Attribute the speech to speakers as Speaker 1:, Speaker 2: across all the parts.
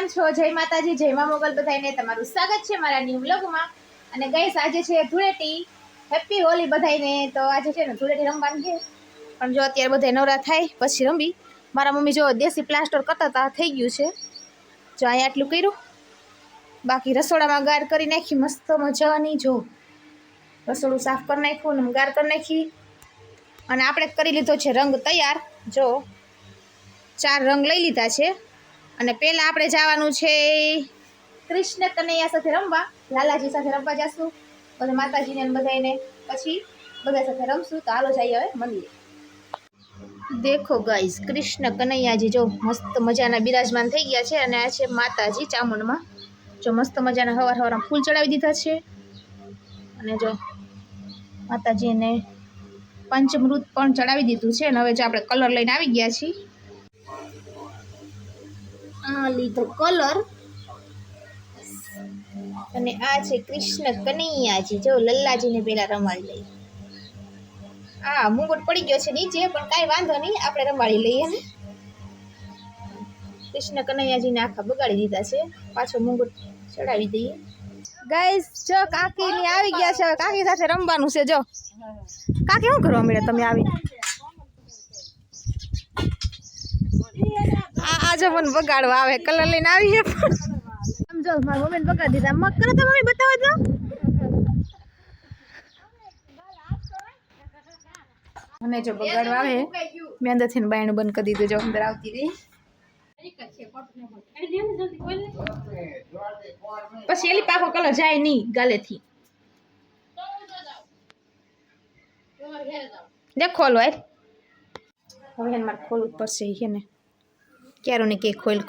Speaker 1: કેમ છો? જય માતાજી, જય મા મોગલ બધાને તમારું સ્વાગત છે મારા ન્યૂ વ્લોગમાં। અને ગાઈસ આજે છે ધૂળેટી, હેપી હોલી બધાને। તો આજે છે ને ધૂળેટી રમવાનું છે, પણ જો અત્યારે બધા નવરા થાય પછી રમી। મારા મમ્મી જો દેશી પ્લાસ્ટર કરતા હતા, થઈ ગયું છે। જો અહીંયા આટલું કર્યું, બાકી રસોડામાં ગાર કરી નાખી મસ્ત મજાની। જો રસોડું સાફ કરી નાખ્યું અને ગાર કરી નાખી। અને આપણે કરી લીધો છે રંગ તૈયાર। જો 4 રંગ લઈ લીધા છે। અને પહેલા આપણે જવાનું છે કૃષ્ણ કનૈયા સાથે રમવા, લાલાજી સાથે રમવા જશું બધા માતાજીને બધાને, પછી બધા સાથે રમશું। તો હાલો જઈએ હવે મંદિરે। દેખો ગાઈસ, કૃષ્ણ કનૈયાજી જો મસ્ત મજાના બિરાજમાન થઈ ગયા છે। અને આ છે માતાજી ચામુંડમાં, જો મસ્ત મજાના હવારમાં ફૂલ ચડાવી દીધા છે। અને જો માતાજીને પંચમૃત પણ ચડાવી દીધું છે। અને હવે જો આપણે કલર લઈને આવી ગયા છીએ। આ લીધો કલર, અને આ છે કૃષ્ણ કનૈયાજી। જો લલ્લાજીને પેલા રમાડી લઈએ। આ મુંગટ પડી ગયો છે નીચે, પણ કાંઈ વાંધો નહીં, આપણે રમાડી લઈએ ને। કૃષ્ણ કનૈયાજીને આખા બગાડી દીધા છે, પાછો મુંગટ ચડાવી દઈએ। ગાઈસ જો કાકીની આવી ગયા છે, કાકી સાથે રમવાનું છે। જો કાકી શું કરવા મળ્યા તમે આવી? આજે મને બગાડવા આવે, કલર લઈને આવી છે પણ સમજો મારી મમ્મીને બગાડી દીધા। મગ કરો તો મમ્મી બતાવો તો। મને જો બગાડવા આવે, મેં અંદરથી બાયણું બંધ કરી દીધું, જો અંદર આવતી રહી। પછી એલી પાકો કલર જાય નહીં ગાલેથી। દેખ ખોલો હવે એને મારે ખોલવું પડશે એને, ક્યારો ને કે ખોલ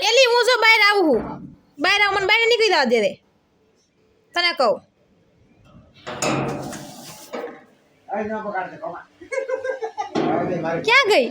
Speaker 1: એલી હું જો બહાર આવું હું, બહાર આવું, મને બહાર નીકળી જવા દે રે, તને કહું। ક્યાં ગઈ?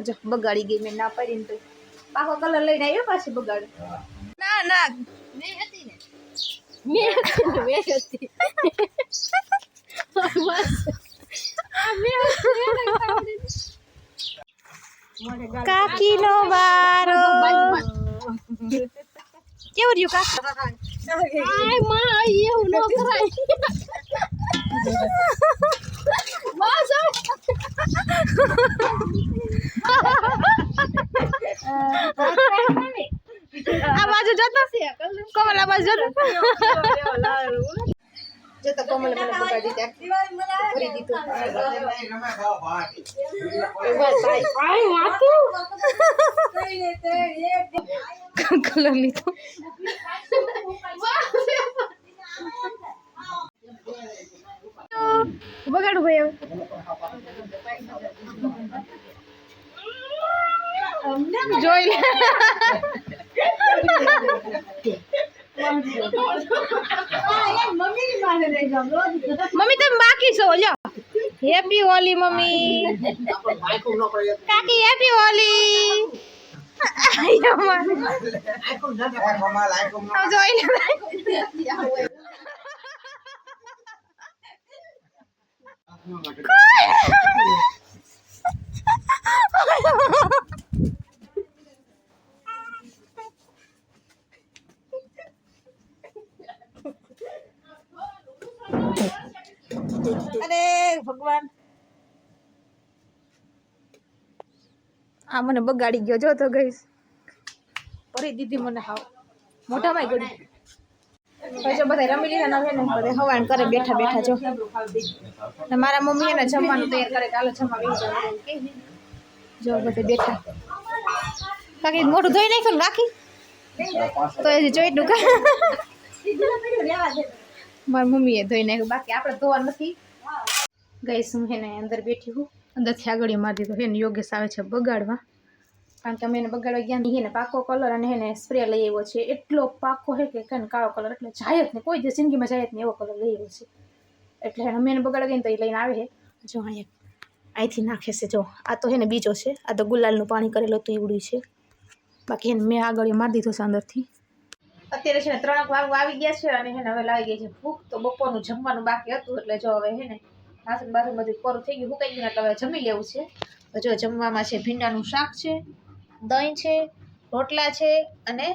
Speaker 1: જો બગાડી ગઈ, મેં ના પાડી ને તો પાકો કલર લઈને આવ્યો, પાછી બગાડ ના ના મેં હતી ને, કાકી નો વારો કેવું રહ્યું કાકા? આય માં એવું ન કરાય। આ બાજુ જતો કોમલ, આ બાજુ જતો જતો કોમલ, મને બગાડી દીધા, ભરી દીધું। કલર લીધો, બગાડું ભાઈ હવે જોઈ લે। મમ્મી તમે બાકી છો, લ્યો હેપી હોલી મમ્મી, કાકી હેપી હોલી। જોઈ લે અરે ભગવાન, આ મને બગાડી ગયો। જો તો ગઈશ, ભરી દીધી મને, હાવ મોઢામાં ગળી। જો બધા રમી લીધા ને, બધા હવાન કરે બેઠા બેઠા। જો ને મારા મમ્મી એને જમવાનું તૈયાર કરે, કાલે જમવા બેસી જવાનું કે જો બધા બેઠા। કાકી મોઢું ધોઈ નાખ્યું ને કાકી, તો હજી જોઈટું કા મારી મમ્મીએ ધોઈ નાખ્યું, બાકી આપણે ધોવા નથી। ગઈશ હું એને અંદર બેઠી હું, અંદરથી આગળ મારી દીધો, એને યોગેશ આવે છે બગાડવા। કારણ કે અમે એને બગાડવા ગયા ને પાકો કલર અને એને સ્પ્રે લઈ આવ્યો છે. એટલો પાકો છે કે કાળો કલર એટલે જાય જ નહીં, કોઈ દિવસ જિંદગીમાં જાય જ નહીં એવો કલર લઈ આવ્યો છે. એટલે અમે એને બગાડવા ગયા ને તો એ લઈને આવે છે. જો અહીંયા અહીંથી નાખે છે. જો આ તો છે ને બીજો છે, આ તો ગુલાલનું પાણી કરેલું હતું એવડું છે. બાકી એને મેં આગળ મારી દીધો છે અંદરથી. અત્યારે છે ને 3 વાગવા આવી ગયા છે અને હવે લાવી ગઈ છે ભૂખ. તો બપોરનું જમવાનું બાકી હતું એટલે જો હવે છે ને વાસણ બાસણ બધું કોરું થઈ ગયું, સુકાઈ ગયું, એટલે હવે જમી લેવું છે. તો જો જમવામાં છે ભીંડાનું શાક છે, દહીં છે, રોટલા છે અને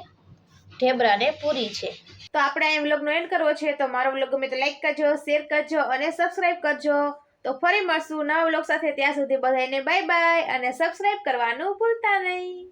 Speaker 1: ઢેબરા ને પૂરી છે. તો આપણે આ વ્લોગનો એન્ડ કરવો છે. તો મારો વ્લોગ ગમે તો લાઈક કરજો, શેર કરજો અને સબસ્ક્રાઈબ કરજો. તો ફરી મળશું નવા વ્લોગ સાથે. ત્યાં સુધી બધાને બાય બાય અને સબસ્ક્રાઈબ કરવાનું ભૂલતા નહીં.